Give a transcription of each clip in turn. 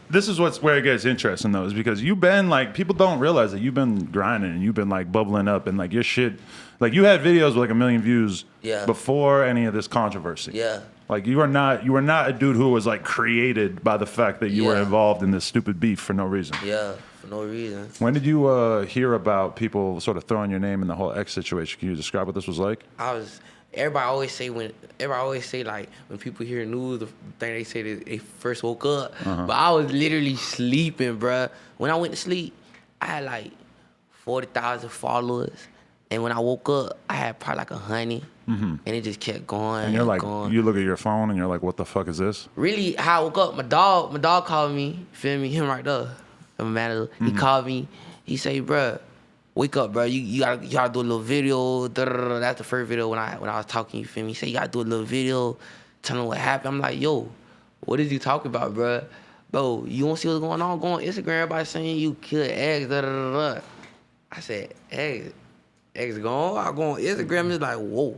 this is where it gets interesting though, is because you've been like, people don't realize that you've been grinding and you've been like bubbling up and like your shit, like you had videos with like 1 million views before any of this controversy. Yeah. Like you were not a dude who was like created by the fact that you were involved in this stupid beef for no reason. Yeah, for no reason. When did you hear about people sort of throwing your name in the whole X situation? Can you describe what this was like? Everybody always say like when people hear news, the thing they say that they first woke up. But I was literally sleeping, bruh. When I went to sleep, I had like 40,000 followers, and when I woke up, I had probably like 100, and it just kept going. And you're like, going. You look at your phone and you're like, what the fuck is this? Really, how I woke up, my dog called me. Feel me? Him right there, my manager. He called me. He say, bruh, wake up, bro. You gotta do a little video. That's the first video when I was talking. You feel me? He said you gotta do a little video, telling what happened. I'm like, yo, what is you talking about, bro? Bro, you wanna see what's going on? Go on Instagram. Everybody saying you killed X. I said, X gone. I go on Instagram. It's like, whoa,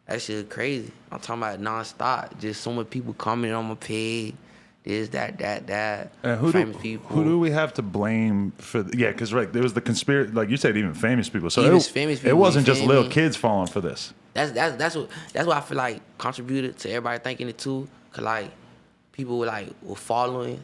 that shit crazy. I'm talking about nonstop. Just so many people commenting on my page. This, that. And famous people. Who do we have to blame for? Because right, there was the conspiracy, like you said, even famous people. So famous people, it wasn't just little kids falling for this. That's what I feel like contributed to everybody thinking it too. Cause like people were following.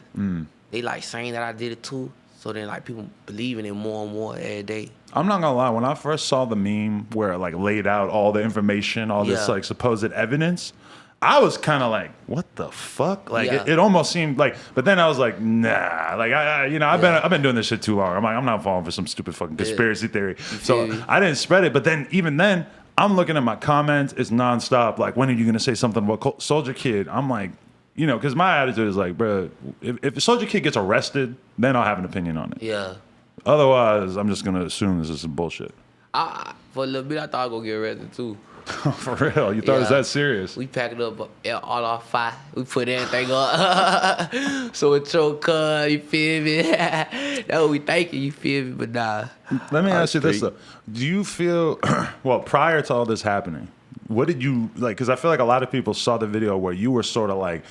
They like saying that I did it too. So then like people believing it more and more every day. I'm not gonna lie. When I first saw the meme where it like laid out all the information, all this like supposed evidence, I was kind of like, what the fuck? Like it almost seemed like, but then I was like, nah. Like I've been doing this shit too long. I'm like, I'm not falling for some stupid fucking conspiracy theory. So I didn't spread it. But then even then, I'm looking at my comments. It's nonstop. Like, when are you gonna say something about Soldier Kid? I'm like, because my attitude is like, bro, if Soldier Kid gets arrested, then I'll have an opinion on it. Yeah. Otherwise, I'm just gonna assume this is some bullshit. For a little bit, I thought I'd go get arrested too. For real? You thought it was that serious? We packed it up all our five. We put everything up. So it's your cuz, you feel me? That's what we thinking, you feel me? But nah. Let me ask you this though. Do you feel, well, prior to all this happening, what did you, like, because I feel like a lot of people saw the video where you were sort of like,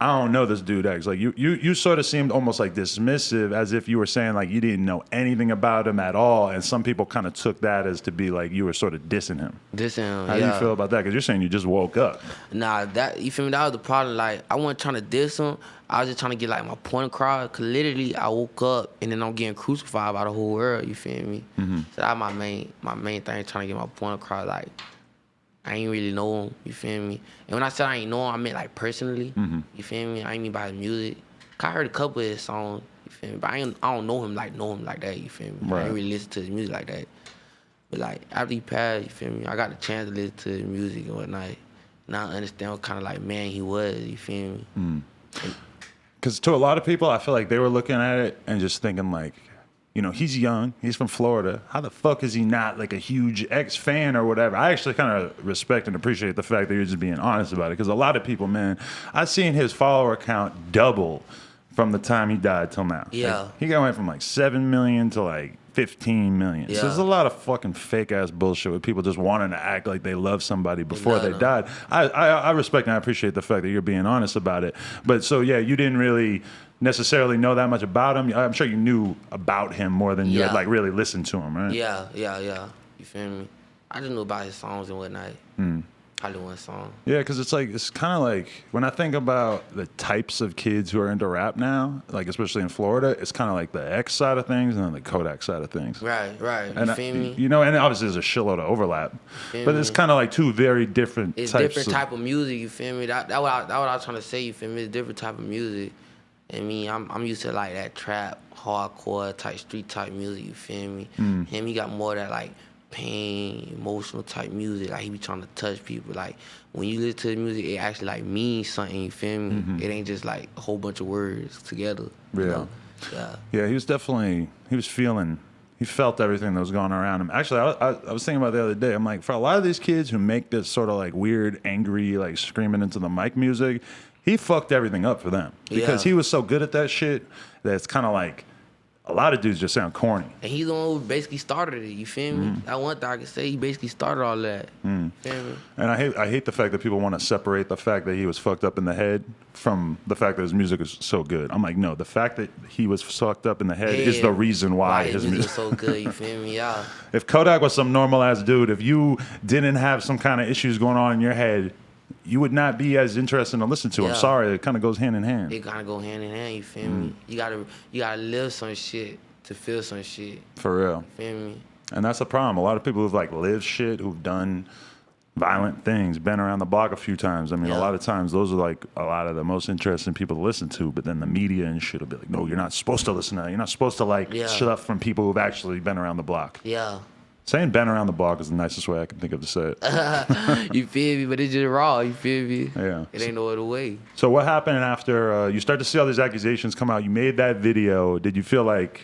I don't know this dude X. Like you sort of seemed almost like dismissive, as if you were saying like you didn't know anything about him at all, and some people kind of took that as to be like you were sort of dissing him. How do you feel about that? Because you're saying you just woke up. Nah, you feel me? That was the problem. Like, I wasn't trying to diss him. I was just trying to get like my point across. Cause literally, I woke up and then I'm getting crucified by the whole world. You feel me? So that's my main thing, trying to get my point across. Like, I ain't really know him, you feel me? And when I said I ain't know him, I meant like personally, you feel me? I ain't mean by his music. I heard a couple of his songs, you feel me? But I don't know him like that, you feel me? Right. I ain't really listen to his music like that. But like, after he passed, you feel me? I got the chance to listen to his music and whatnot. And I understand what kind of like man he was, you feel me? Because to a lot of people, I feel like they were looking at it and just thinking like, he's young, he's from Florida. How the fuck is he not like a huge X fan or whatever? I actually kind of respect and appreciate the fact that you're just being honest about it. Because a lot of people, man, I've seen his follower count double from the time he died till now. Yeah. Like, he went from like 7 million to like 15 million. Yeah. So there's a lot of fucking fake ass bullshit with people just wanting to act like they love somebody before they died. I respect and I appreciate the fact that you're being honest about it. But so yeah, you didn't really necessarily know that much about him. I'm sure you knew about him more than you had like really listened to him, right? Yeah. You feel me? I just knew about his songs and whatnot. Probably one song. Yeah, because it's kind of like when I think about the types of kids who are into rap now, like especially in Florida, it's kind of like the X side of things and then the Kodak side of things. Right. And you feel me? And obviously there's a shitload of overlap, but it's kind of like two very different It's types different type of music, you feel me? That what I was trying to say, you feel me? It's different type of music. I mean, I'm used to like that trap, hardcore type, street type music, you feel me? Him, he got more of that like pain, emotional type music. Like, he be trying to touch people. Like, when you listen to the music, it actually like means something, you feel me? It ain't just like a whole bunch of words together. You know? Yeah, he felt everything that was going around him. Actually, I was thinking about the other day. I'm like, for a lot of these kids who make this sort of like weird, angry, like screaming into the mic music, he fucked everything up for them because he was so good at that shit that it's kind of like a lot of dudes just sound corny. And he's the one who basically started it. You feel me? That one thing I can say. He basically started all that. Feel me? And I hate the fact that people want to separate the fact that he was fucked up in the head from the fact that his music is so good. I'm like, no, the fact that he was fucked up in the head is the reason why his music is so good. You feel me? Yeah. If Kodak was some normal ass dude, if you didn't have some kind of issues going on in your head, you would not be as interested to listen to him. Sorry, it kind of goes hand in hand. It kind of go hand in hand. You feel me? You gotta live some shit to feel some shit. For real. You feel me? And that's the problem. A lot of people who've like lived shit, who've done violent things, been around the block a few times. I mean, a lot of times those are like a lot of the most interesting people to listen to. But then the media and shit will be like, no, you're not supposed to listen to that. You're not supposed to like shut up from people who've actually been around the block. Yeah. Saying been around the block is the nicest way I can think of to say it. You feel me? But it's just raw. You feel me? Yeah. It ain't no other way. So what happened after you start to see all these accusations come out? You made that video. Did you feel like,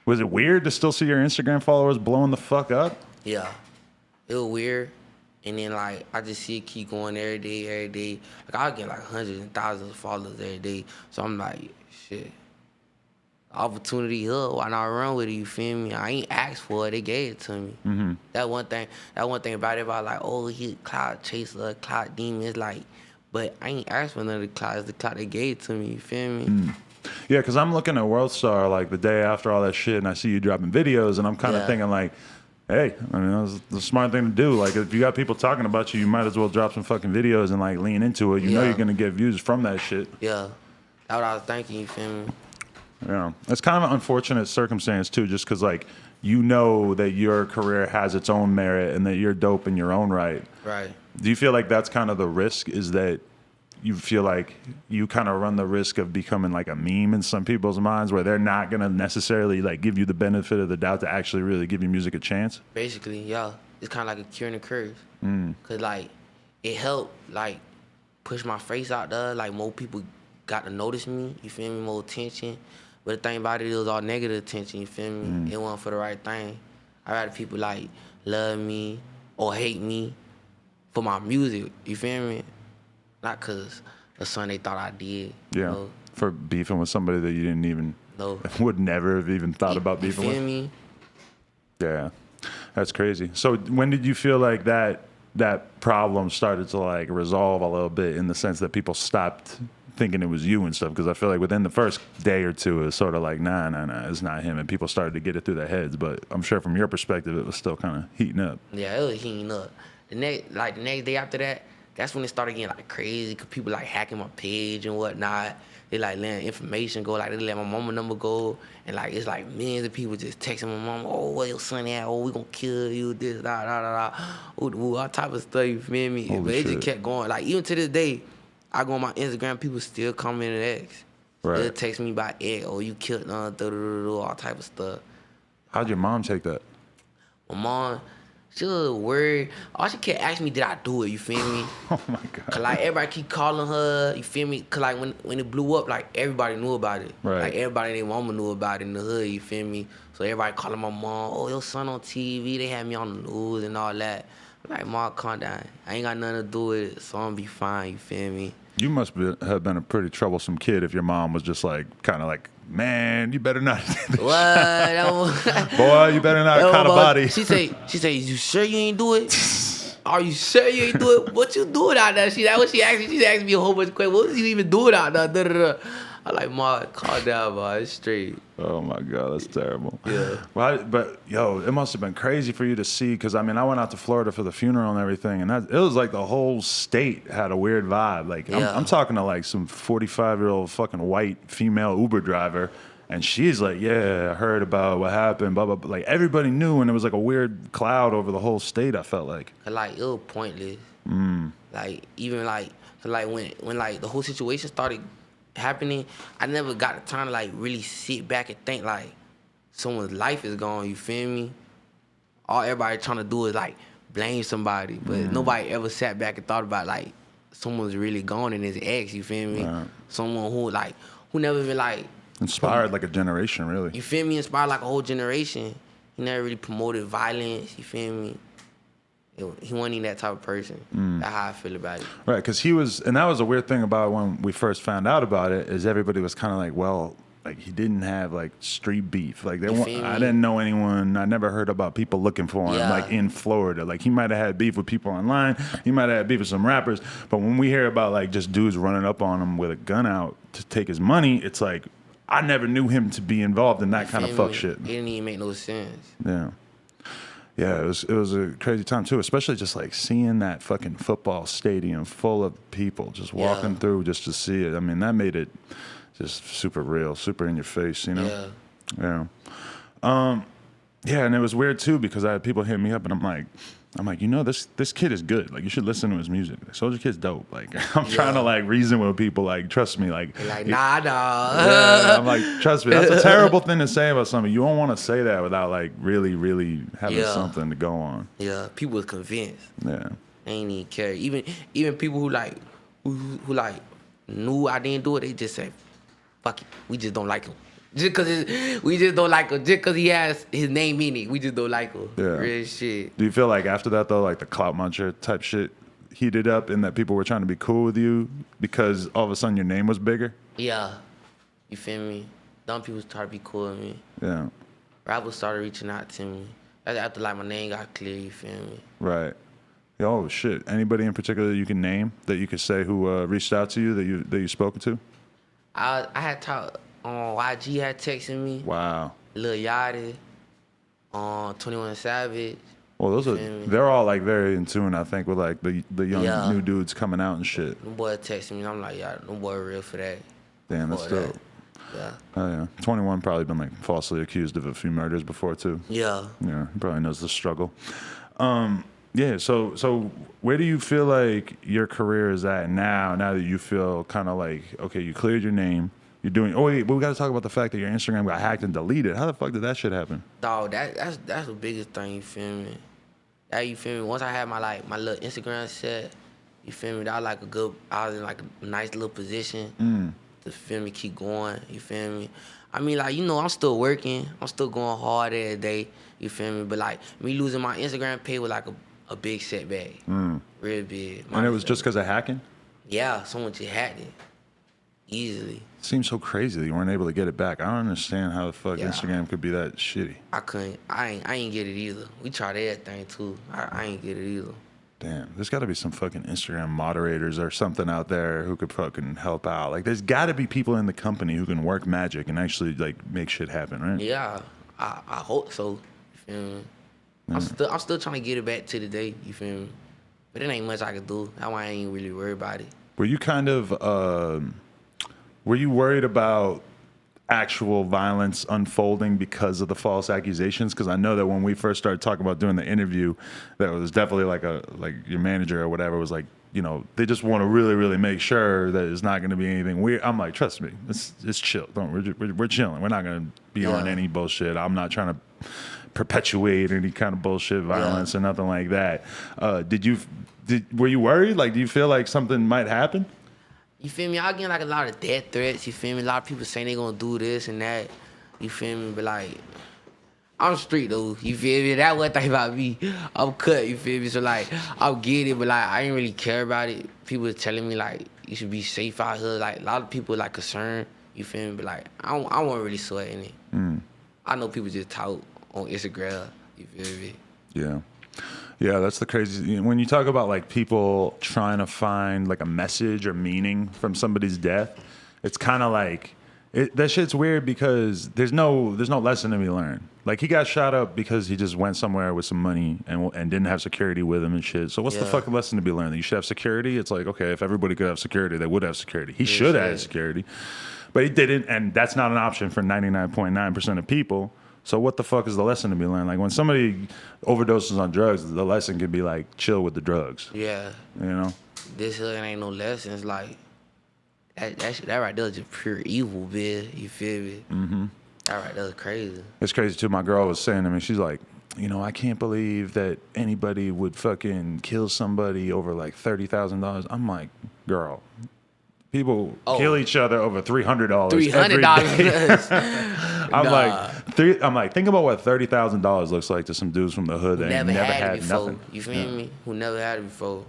was it weird to still see your Instagram followers blowing the fuck up? Yeah. It was weird. And then, like, I just see it keep going every day. Like, I get, like, hundreds and thousands of followers every day. So I'm like, shit. Opportunity here, why not run with it? You feel me? I ain't asked for it; they gave it to me. That one thing about it, about like, oh, he a cloud chaser, cloud demon. It's like, but I ain't asked for none of the clouds. The cloud they gave it to me. You feel me? Yeah, because I'm looking at World Star like the day after all that shit, and I see you dropping videos, and I'm kind of thinking like, hey, I mean, that's the smart thing to do. Like, if you got people talking about you, you might as well drop some fucking videos and like lean into it. You know you're gonna get views from that shit. Yeah, that's what I was thinking. You feel me? Yeah, it's kind of an unfortunate circumstance too, just because like you know that your career has its own merit and that you're dope in your own right. Right. Do you feel like that's kind of the risk? Is that you feel like you kind of run the risk of becoming like a meme in some people's minds, where they're not gonna necessarily like give you the benefit of the doubt to actually really give your music a chance? Basically, yeah, it's kind of like a cure and a curse. Cause like it helped like push my face out there. Like more people got to notice me. You feel me? More attention. But the thing about it was all negative attention, you feel me? It wasn't for the right thing. I rather people like love me or hate me for my music, you feel me? Not cause of something they thought I did. Yeah. You know? For beefing with somebody that you didn't even would never have even thought about beefing with. You feel me? Yeah. That's crazy. So when did you feel like that problem started to like resolve a little bit, in the sense that people stopped thinking it was you and stuff? Because I feel like within the first day or two, it was sort of like, nah, it's not him. And people started to get it through their heads. But I'm sure from your perspective, it was still kind of heating up. Yeah, it was heating up. The next day after that, that's when it started getting like crazy, because people like hacking my page and whatnot. They like letting information go, like they let my mama number go. And like, it's like millions of people just texting my mama, oh, where your son at? Oh, we gonna kill you, this, ooh, all type of stuff, you feel me? Holy but it shit. just kept going. Like, even to this day, I go on my Instagram, people still comment and X. Right. They'll text me by X, oh, you killed all type of stuff. How'd your mom take that? My mom, she was worried. All she kept asking me, did I do it? You feel me? Oh my God. Cause like everybody keep calling her, you feel me? Cause like when it blew up, like everybody knew about it. Right. Like everybody and their mama knew about it in the hood, you feel me? So everybody calling my mom, oh, your son on TV, they had me on the news and all that. I'm like, Mom, calm down. I ain't got nothing to do with it, so I'm gonna be fine, you feel me? You must have been a pretty troublesome kid if your mom was just like, kind of like, man, you better not. What? Boy, you better not cut a body. She say, you sure you ain't do it? Are you sure you ain't do it? What you doing out there? That what she asked me. She asked me a whole bunch of questions. What was you even doing out there? Da, da, da. I like, Ma, calm down, boy. It's straight. Oh my God, that's terrible. Yeah. Well, but yo, it must have been crazy for you to see, because I mean, I went out to Florida for the funeral and everything, and it was like the whole state had a weird vibe. Like I'm talking to like some 45-year-old fucking white female Uber driver, and she's like, yeah, I heard about what happened, blah blah blah. Like everybody knew, and it was like a weird cloud over the whole state. I felt like. Like it was pointless. Like even like when like the whole situation started happening, I never got the time to like really sit back and think like someone's life is gone, you feel me? All everybody trying to do is like blame somebody, but nobody ever sat back and thought about like someone's really gone in his ex, you feel me? Right. Someone who never been like Inspired like a generation, really. You feel me? Inspired like a whole generation. He never really promoted violence, you feel me? He wasn't even that type of person. That's how I feel about it. Right, because he was, and that was a weird thing about when we first found out about it, is everybody was kind of like, well, like he didn't have like street beef. Like I didn't know anyone. I never heard about people looking for him like in Florida. Like he might have had beef with people online. He might have had beef with some rappers. But when we hear about like just dudes running up on him with a gun out to take his money, it's like I never knew him to be involved in that kind of fuck shit. It didn't even make no sense. Yeah. Yeah, it was a crazy time too, especially just like seeing that fucking football stadium full of people just walking through just to see it. I mean, that made it just super real, super in your face, you know? Yeah. Yeah, and it was weird too because I had people hit me up and I'm like, you know, this kid is good. Like, you should listen to his music. Like, Soulja Kid's dope. Like, I'm trying to like reason with people. Like, trust me. Like, nah. Yeah, I'm like, trust me. That's a terrible thing to say about something. You don't want to say that without like really, really having something to go on. Yeah, people was convinced. Yeah, they ain't even care. Even people who like knew I didn't do it. They just say, "Fuck it, we just don't like him." We just don't like him. Just because he has his name in it, we just don't like him. Yeah. Real shit. Do you feel like after that, though, like the clout muncher type shit heated up and that people were trying to be cool with you because all of a sudden your name was bigger? Yeah. You feel me? Dumb people started to be cool with me. Yeah. Rappers started reaching out to me. That's after like my name got clear, you feel me? Right. Oh, shit. Anybody in particular you can name that you could say who reached out to you that you spoken to? I had talked... YG had texted me. Wow. Lil Yachty. 21 Savage. Well, they're all like very in tune, I think, with like the young new dudes coming out and shit. Them boy texted me and I'm like, yeah, them boy real for that. Damn, that's dope. Yeah. Oh yeah. 21 probably been like falsely accused of a few murders before too. Yeah. Yeah, he probably knows the struggle. Yeah, so where do you feel like your career is at now that you feel kind of like, okay, you cleared your name. You're doing. Oh wait, but we got to talk about the fact that your Instagram got hacked and deleted. How the fuck did that shit happen? Dog, that's the biggest thing. You feel me? You feel me? Once I had my little Instagram set, you feel me? That was like I was in like a nice little position to feel me, keep going. You feel me? I mean, like, you know, I'm still working. I'm still going hard every day. You feel me? But like me losing my Instagram page was like a big setback, real big. And it was just because of hacking? Yeah, someone just hacked it easily. Seems so crazy that you weren't able to get it back. I don't understand how the fuck Instagram could be that shitty. I couldn't. I ain't get it either. We tried everything too. I ain't get it either. Damn, there's got to be some fucking Instagram moderators or something out there who could fucking help out. Like, there's got to be people in the company who can work magic and actually like make shit happen, right? Yeah, I hope so. You feel me? I'm still trying to get it back to the day. You feel me? But it ain't much I can do. That's why I ain't really worried about it. Were you kind of were you worried about actual violence unfolding because of the false accusations? Because I know that when we first started talking about doing the interview, that was definitely like your manager or whatever was like, you know, they just want to really, really make sure that it's not going to be anything weird. I'm like, trust me, it's chill. We're chilling. We're not going to be on any bullshit. I'm not trying to perpetuate any kind of bullshit violence or nothing like that. Were you worried? Like, do you feel like something might happen? You feel me? I getting like a lot of death threats. You feel me? A lot of people saying they gonna do this and that. You feel me? But like, I'm street though. You feel me? That one thing about me. I'm cut. You feel me? So like, I'll get it, but like, I ain't really care about it. People telling me like, you should be safe out here. Like, a lot of people like concerned. You feel me? But like, I wasn't really sweating it. I know people just talk on Instagram. You feel me? Yeah. Yeah, that's the crazy. When you talk about like people trying to find like a message or meaning from somebody's death, it's kind of like that shit's weird because there's no lesson to be learned. Like, he got shot up because he just went somewhere with some money and didn't have security with him and shit. So what's the fucking lesson to be learned? That you should have security? It's like, okay, if everybody could have security, they would have security. He should have security, but he didn't, and that's not an option for 99.9% of people. So what the fuck is the lesson to be learned? Like, when somebody overdoses on drugs, the lesson could be like, chill with the drugs. Yeah. You know? This here ain't no lessons. Like, that right there is just pure evil, man. You feel me? Mm-hmm. That right there is crazy. It's crazy, too. My girl was saying to me, she's like, you know, I can't believe that anybody would fucking kill somebody over like $30,000. I'm like, girl, people kill each other over $300. $300. I'm like, think about what $30,000 looks like to some dudes from the hood that never had it before. nothing. You feel me? Who never had it before.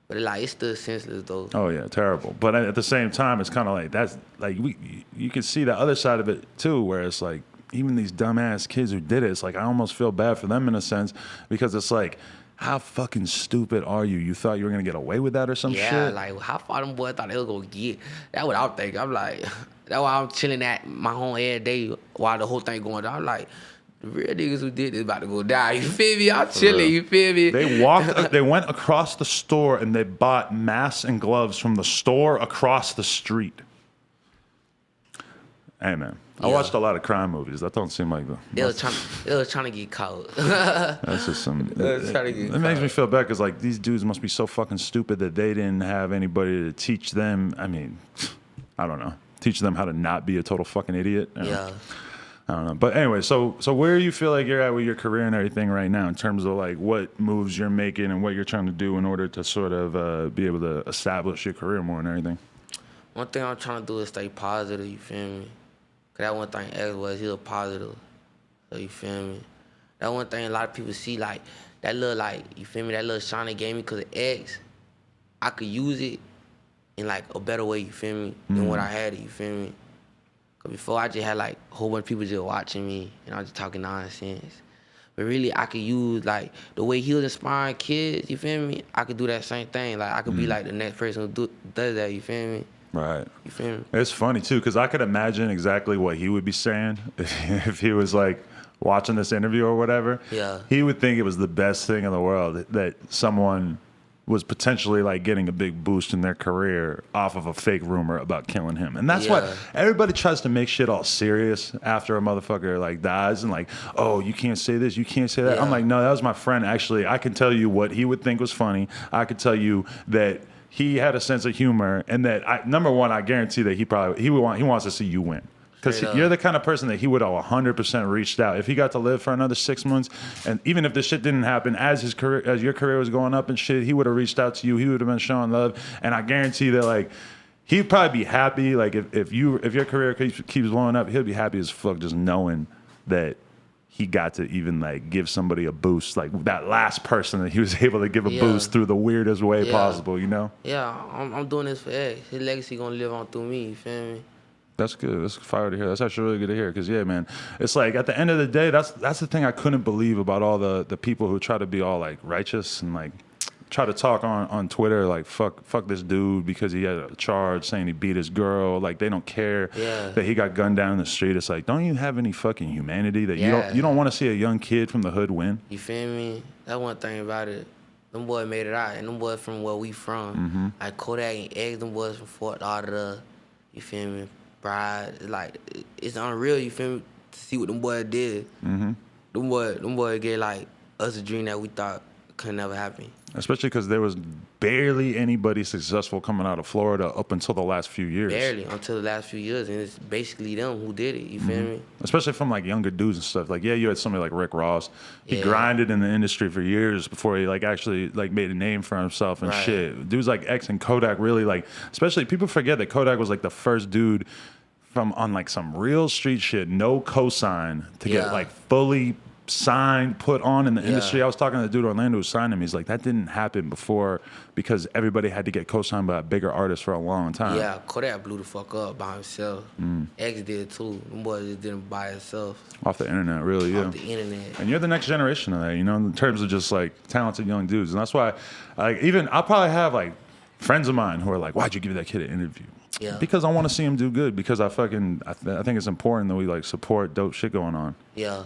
But like it's still senseless though. Oh yeah, terrible. But at the same time, it's kind of like that's like you can see the other side of it too, where it's like even these dumbass kids who did it. It's like I almost feel bad for them in a sense because it's like, how fucking stupid are you? You thought you were gonna get away with that or some shit? Yeah, like how far them boys thought they was gonna get. That's what I'm thinking. I'm like, that's why I'm chilling at my home every day while the whole thing going down. I'm like, the real niggas who did this about to go down. You feel me? I'm chilling. You feel me? They went across the store and they bought masks and gloves from the store across the street. Hey man, I watched a lot of crime movies. That don't seem like they was trying to get caught. That's just some. It makes me feel bad because like these dudes must be so fucking stupid that they didn't have anybody to teach them. I mean, I don't know, teach them how to not be a total fucking idiot. Yeah. I don't know. But anyway, so where do you feel like you're at with your career and everything right now in terms of like what moves you're making and what you're trying to do in order to sort of be able to establish your career more and everything? One thing I'm trying to do is stay positive, you feel me? Cause that one thing X was, he was positive. So you feel me? That one thing a lot of people see, like, that little, like, you feel me, that little shine they gave me because of X, I could use it in like a better way, you feel me, than what I had it, you feel me? Before I just had like a whole bunch of people just watching me and I was just talking nonsense. But really I could use like the way he was inspiring kids, you feel me? I could do that same thing. Like I could be like the next person who does that, you feel me? Right. You feel me? It's funny too, because I could imagine exactly what he would be saying if he was like watching this interview or whatever. Yeah. He would think it was the best thing in the world that someone was potentially like getting a big boost in their career off of a fake rumor about killing him. And that's why everybody tries to make shit all serious after a motherfucker like dies and like, oh, you can't say this, you can't say that. I'm like, no, that was my friend. Actually, I can tell you what he would think was funny. I could tell you that he had a sense of humor and that number one, I guarantee that he wants to see you win. Because you're the kind of person that he would have 100% reached out if he got to live for another 6 months, and even if this shit didn't happen, as your career was going up and shit, he would have reached out to you. He would have been showing love, and I guarantee that like he'd probably be happy. Like if your career keeps blowing up, he'll be happy as fuck just knowing that he got to even like give somebody a boost, like that last person that he was able to give a boost through the weirdest way possible. You know? Yeah, I'm doing this for X. His legacy gonna live on through me. You feel me? That's good. That's fire to hear. That's actually really good to hear. Because yeah, man, it's like at the end of the day, that's the thing I couldn't believe about all the people who try to be all like righteous and like try to talk on Twitter like fuck this dude because he had a charge saying he beat his girl. Like they don't care that he got gunned down in the street. It's like, don't you have any fucking humanity that you don't want to see a young kid from the hood win? You feel me? That's one thing about it. Them boys made it out, and them boys from where we from. Like Kodak and Eggs, them boys from Fort Lauderdale. You feel me? Like it's unreal, you feel me, to see what them boys did. Them boys gave like us a dream that we thought could never happen. Especially because there was barely anybody successful coming out of Florida up until the last few years. Barely until the last few years, and it's basically them who did it. You feel me? Especially from like younger dudes and stuff. Like you had somebody like Rick Ross. He grinded in the industry for years before he like actually like made a name for himself and shit. Dudes like X and Kodak really like. Especially people forget that Kodak was like the first dude from on like some real street shit, no cosign to get like fully signed, put on in the industry. I was talking to the dude Orlando who signed him. He's like, that didn't happen before because everybody had to get co-signed by a bigger artist for a long time. Yeah, Kodak blew the fuck up by himself. X did too. Them boys just didn't by himself. Off the internet, really, Off the internet. And you're the next generation of that, you know, in terms of just like talented young dudes. And that's why, like, even I'll probably have like friends of mine who are like, why'd you give that kid an interview? Yeah. Because I want to see him do good. Because I think it's important that we like support dope shit going on. Yeah,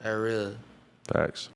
that real. Facts.